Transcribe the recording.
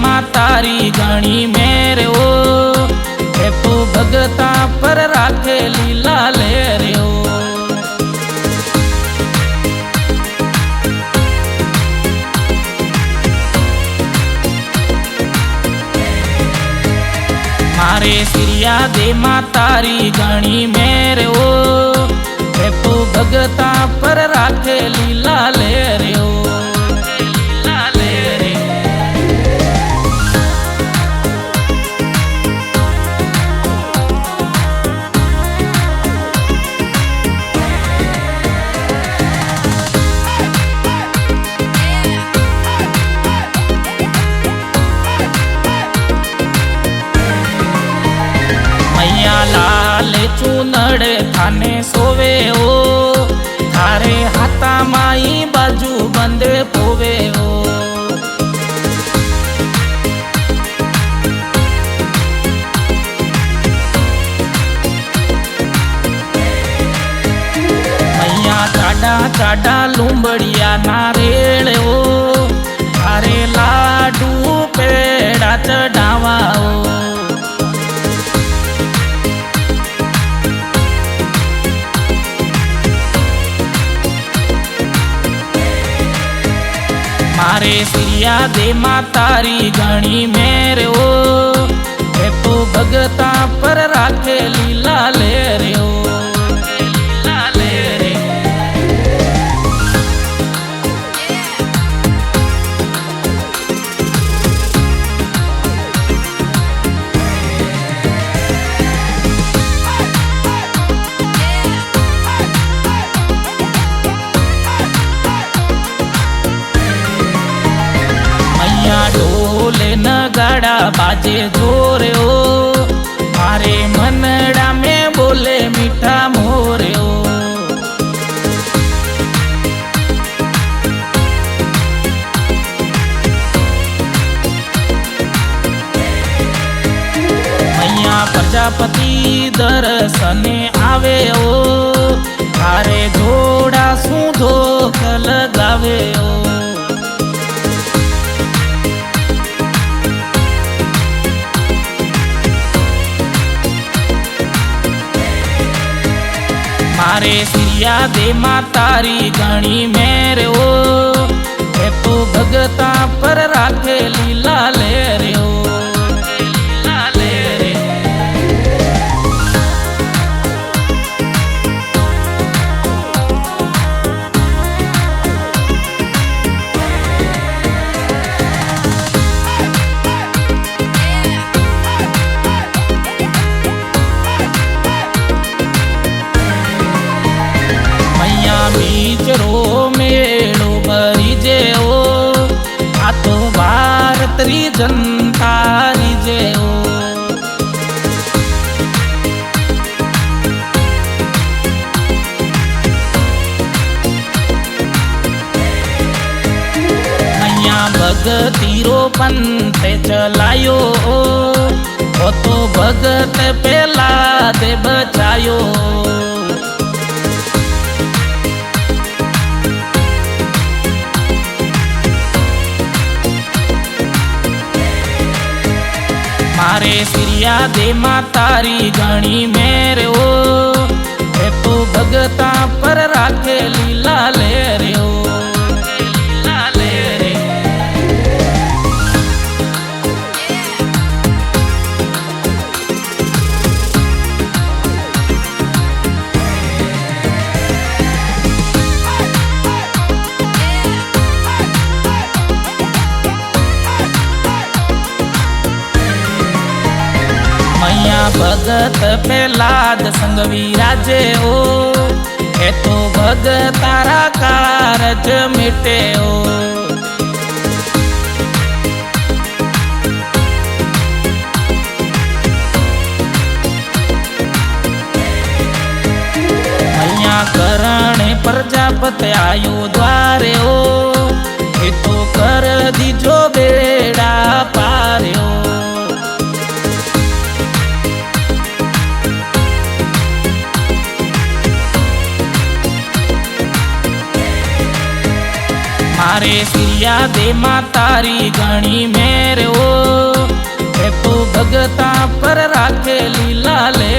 માં તારી ઘણી મેર ઓ એ તો ભગતા પર રાખે લીલા લેર ઓ मारे सिरिया दे मां तारी घणी मेर ओ ए तो भगता पर राखे लीला लेर ओ लीला लेर मैया लाल चूनड़ थाने सोवे ओ थारे हाथा माई बाजू बंद पोवे ओ मैया चाडा चाडा लूंबड़िया नारेल ओ थारे लाडू पेड़ा चढ़ावा ओ मारे सिरिया दे मां तारी घणी मेर ओ ए तो भगता पर राखे लीला लेर ओ लीला लेर ढोले नगाड़ा बाजे जोरे ओ मारे मनड़ा में बोले मीठा मोरे ओ मैया प्रजापति दर्शने आवे ओ थारे जोड़ा सूधो लगावे ओ मारे सिरिया दे मां तारी घणी मेर ओ ए तो भगता पर राखे लीला लेर ओ लीला लेर बीचरो मेड़ो भरी जे ओ आ तो भारतरी जनता रिजे ओ मैया भगतीरो पंथ चलायो ओ तो भगत पेला दे बचायो मारे सिरिया दे मां तारी घणी मेर ओ ए तो भगता पर राखे लीला लेर ओ लीला लेर मैया भगत प्रहलाद संग विराजे ओ ए तो भगतारा कारज मिटे ओ मैया करण प्रजापति आयो द्वारे ओ ए तो कर दीजो बेड़ा पार्यो मारे सिरिया दे मां तारी घणी मेर ओ तू भगता पर राखे लीला ले